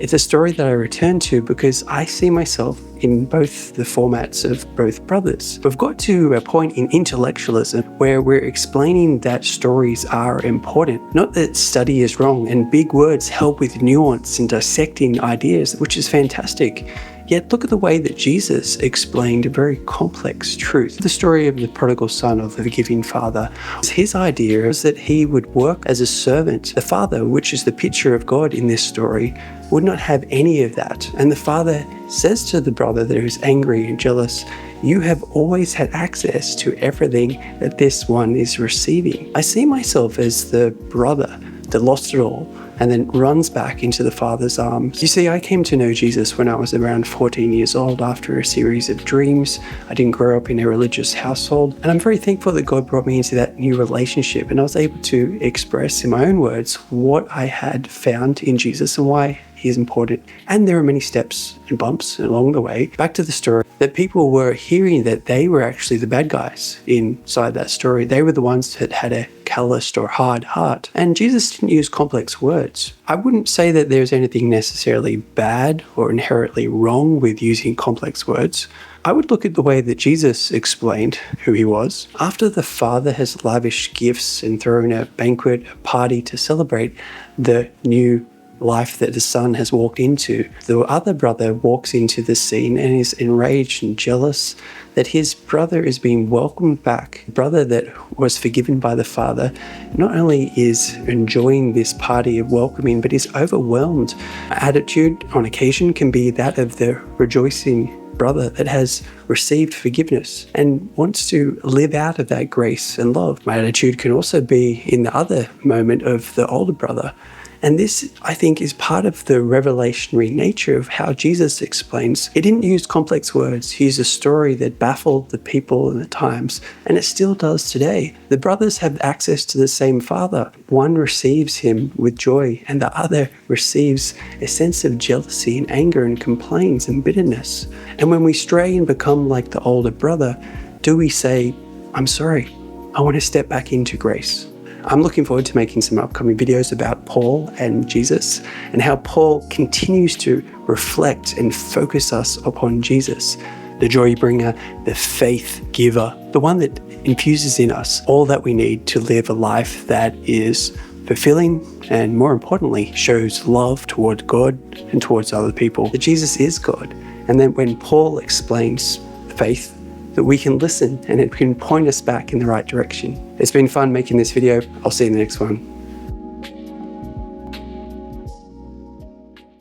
It's a story that I return to because I see myself in both the formats of both brothers. We've got to a point in intellectualism where we're explaining that stories are important, not that study is wrong, and big words help with nuance and dissecting ideas, which is fantastic. Yet look at the way that Jesus explained a very complex truth. The story of the prodigal son, of the forgiving father, his idea was that he would work as a servant. The father, which is the picture of God in this story, would not have any of that. And the father says to the brother that is angry and jealous, "You have always had access to everything that this one is receiving." I see myself as the brother that lost it all and then runs back into the Father's arms. You see, I came to know Jesus when I was around 14 years old after a series of dreams. I didn't grow up in a religious household, and I'm very thankful that God brought me into that new relationship, and I was able to express in my own words what I had found in Jesus and why he is important. And there are many steps and bumps along the way. Back to the story, that people were hearing that they were actually the bad guys inside that story. They were the ones that had a calloused or hard heart. And Jesus didn't use complex words. I wouldn't say that there's anything necessarily bad or inherently wrong with using complex words. I would look at the way that Jesus explained who he was. After the Father has lavished gifts and thrown a banquet, a party to celebrate the new life that the son has walked into, the other brother walks into the scene and is enraged and jealous that his brother is being welcomed back. The brother that was forgiven by the father not only is enjoying this party of welcoming, but is overwhelmed. Attitude on occasion can be that of the rejoicing brother that has received forgiveness and wants to live out of that grace and love. My attitude can also be in the other moment of the older brother. And this, I think, is part of the revelationary nature of how Jesus explains. He didn't use complex words. He used a story that baffled the people and the times, and it still does today. The brothers have access to the same Father. One receives him with joy, and the other receives a sense of jealousy and anger and complaints and bitterness. And when we stray and become like the older brother, do we say, "I'm sorry, I want to step back into grace"? I'm looking forward to making some upcoming videos about Paul and Jesus and how Paul continues to reflect and focus us upon Jesus, the joy bringer, the faith giver, the one that infuses in us all that we need to live a life that is fulfilling and, more importantly, shows love toward God and towards other people. That Jesus is God. And then when Paul explains faith, that we can listen and it can point us back in the right direction. It's been fun making this video. I'll see you in the next one.